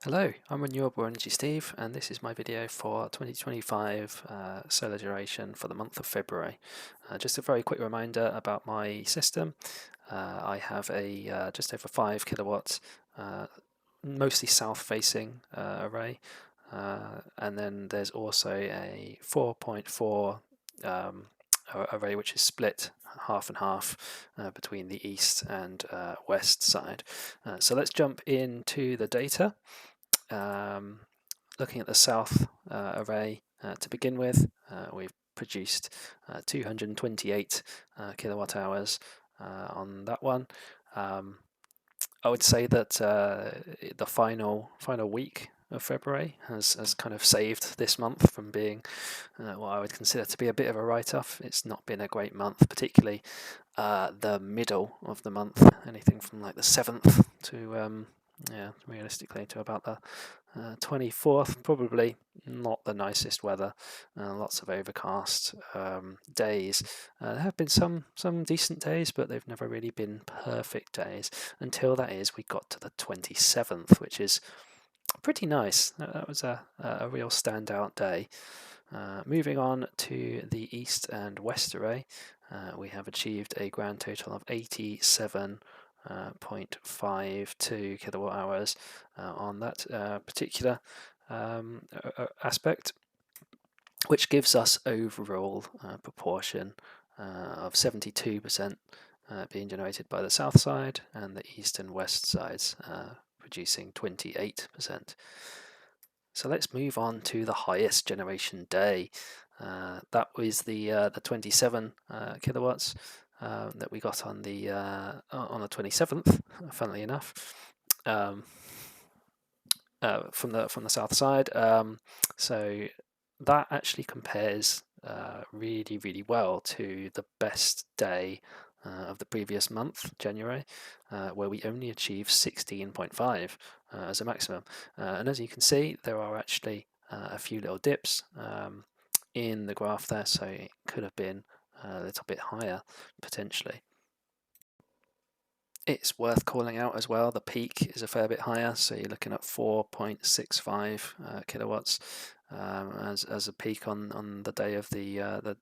Hello, I'm Renewable Energy Steve, and this is my video for 2025 solar duration for the month of February. Just a very quick reminder about my system. I have a just over 5 kilowatts, mostly south-facing array, and then there's also a 4.4 array which is split half and half between the east and west side. So let's jump into the data. Looking at the south array to begin with, we've produced 228 kilowatt hours on that one. I would say that the final week of February has kind of saved this month from being what I would consider to be a bit of a write-off. It's not been a great month, particularly the middle of the month, anything from like the 7th to realistically to about the 24th. Probably not the nicest weather. Lots of overcast days. There have been some decent days, but they've never really been perfect days until we got to the 27th, which is pretty nice. That was a real standout day. Moving on to the east and west array, we have achieved a grand total of 87.52 kilowatt hours on that particular aspect, which gives us overall proportion of 72% being generated by the south side and the east and west sides producing 28%. So let's move on to the highest generation day. That was the 27 kilowatts that we got on the 27th. Funnily enough, from the south side. So that actually compares really well to the best day of the previous month, January, where we only achieved 16.5 as a maximum. And as you can see, there are actually a few little dips in the graph there, so it could have been a little bit higher potentially. It's worth calling out as well, the peak is a fair bit higher, so you're looking at 4.65 kilowatts as a peak on the day of the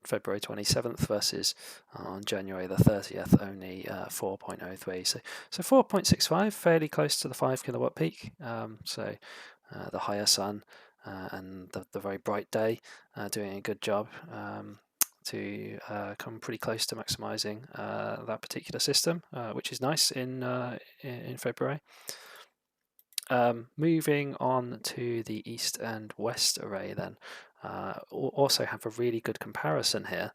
February 27th versus on January the 30th only 4.03. So 4.65, fairly close to the 5 kilowatt peak. So the higher sun and the very bright day doing a good job to come pretty close to maximising that particular system, which is nice in February. Moving on to the east and west array then, also have a really good comparison here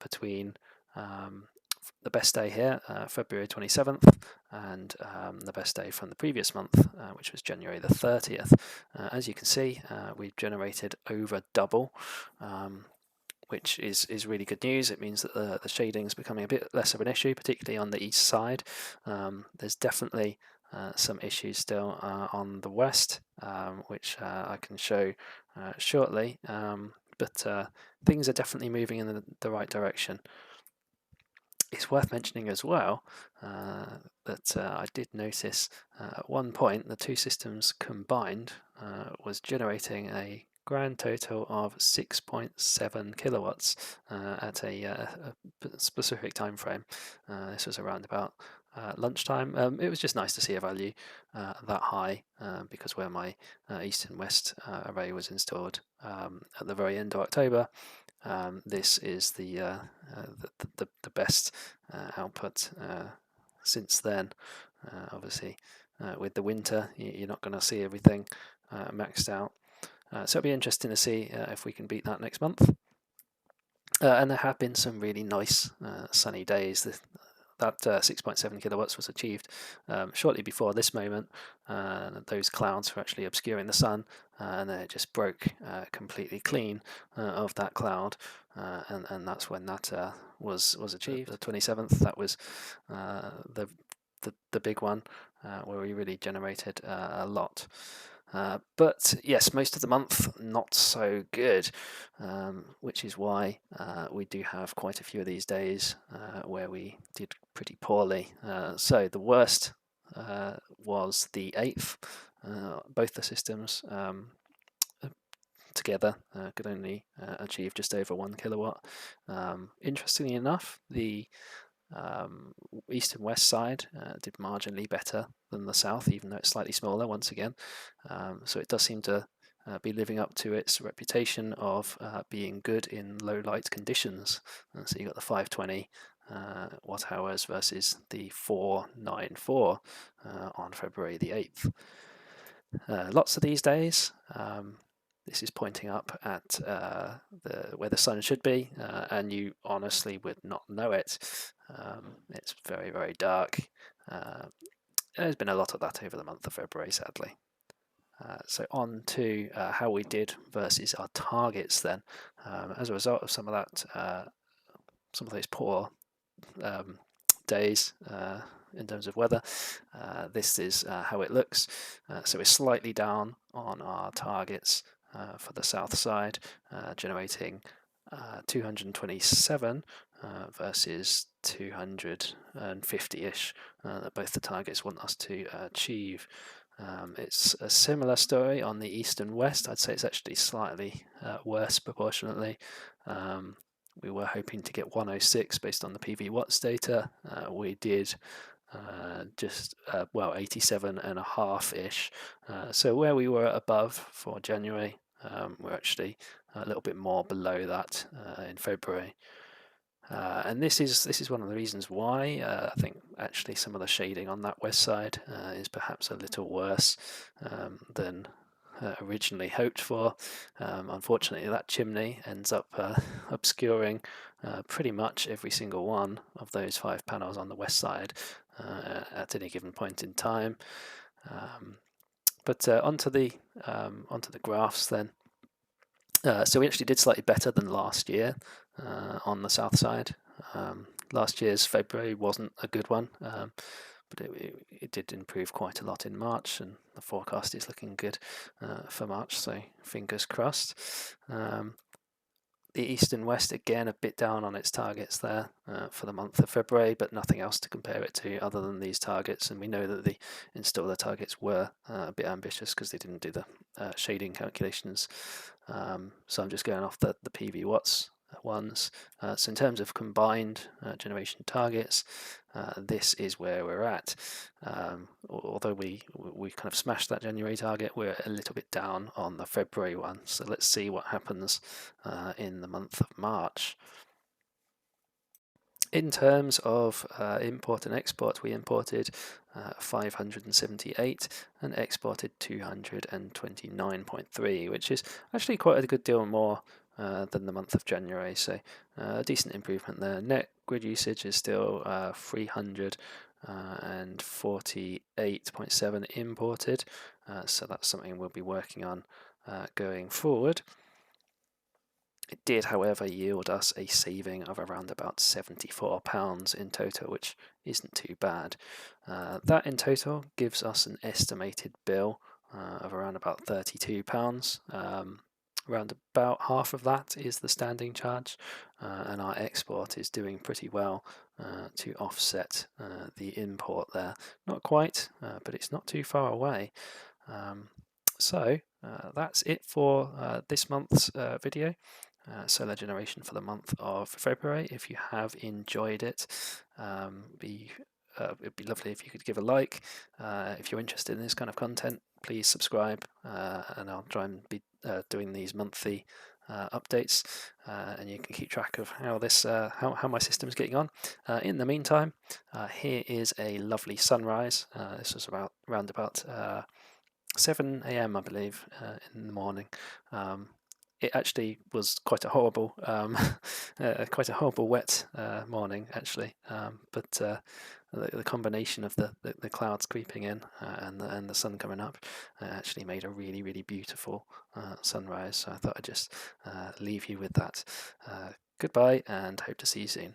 between the best day here, February 27th, and the best day from the previous month, which was January the 30th. As you can see, we've generated over double, which is really good news. It means that the shading is becoming a bit less of an issue, particularly on the east side. There's definitely some issues still on the west, which I can show shortly, but things are definitely moving in the right direction. It's worth mentioning as well that I did notice at one point the two systems combined was generating a grand total of 6.7 kilowatts at a specific time frame. This was around about lunchtime. It was just nice to see a value that high because where my east and west array was installed at the very end of October, this is the best output since then. Obviously, with the winter, you're not going to see everything maxed out. So it'll be interesting to see if we can beat that next month. And there have been some really nice sunny days. That 6.7 kilowatts was achieved shortly before this moment. Those clouds were actually obscuring the sun, and then it just broke completely clean of that cloud, and that's when that was achieved. The 27th, that was the big one where we really generated a lot. But yes, most of the month not so good, which is why we do have quite a few of these days where we did pretty poorly. So the worst was the 8th, both the systems together could only achieve just over 1 kilowatt. Interestingly enough, the east and west side did marginally better than the south, even though it's slightly smaller once again. So it does seem to be living up to its reputation of being good in low light conditions. So you got the 520 watt hours versus the 494 on February the 8th. Lots of these days. This is pointing up at where the sun should be, and you honestly would not know it. It's very, very dark. There's been a lot of that over the month of February, sadly. So on to how we did versus our targets then. As a result of some of that, some of those poor days in terms of weather, this is how it looks. So we're slightly down on our targets for the south side, generating 227 versus 250-ish that both the targets want us to achieve. It's a similar story on the east and west. I'd say it's actually slightly worse proportionately. We were hoping to get 106 based on the PV watts data. We did just 87 and a half ish. So where we were above for January, we're actually a little bit more below that in February. And this is one of the reasons why I think actually some of the shading on that west side is perhaps a little worse than originally hoped for. Unfortunately, that chimney ends up obscuring pretty much every single one of those 5 panels on the west side at any given point in time. But onto the graphs then. So we actually did slightly better than last year on the south side. Last year's February wasn't a good one, but it did improve quite a lot in March, and the forecast is looking good for March, so fingers crossed. The east and west again a bit down on its targets there for the month of February, but nothing else to compare it to other than these targets. And we know that the installer targets were a bit ambitious because they didn't do the shading calculations. So I'm just going off the PV watts ones. So in terms of combined generation targets, this is where we're at. Although we kind of smashed that January target, we're a little bit down on the February one. So let's see what happens in the month of March. In terms of import and export, we imported 578 and exported 229.3, which is actually quite a good deal more than the month of January, so a decent improvement there. Net grid usage is still 348.7 imported, so that's something we'll be working on going forward. It did, however, yield us a saving of around about £74 in total, which isn't too bad. That in total gives us an estimated bill of around about £32. Around about half of that is the standing charge, and our export is doing pretty well to offset the import there. Not quite, but it's not too far away. So that's it for this month's video. Solar generation for the month of February. If you have enjoyed it, it'd be lovely if you could give a like. If you're interested in this kind of content, please subscribe, and I'll try and be doing these monthly updates, and you can keep track of how this how my system is getting on. In the meantime, here is a lovely sunrise. This was around about 7 a.m. I believe in the morning. It actually was quite a horrible, wet morning actually. But the combination of the clouds creeping in and the sun coming up actually made a really, really beautiful sunrise. So I thought I'd just leave you with that. Goodbye, and hope to see you soon.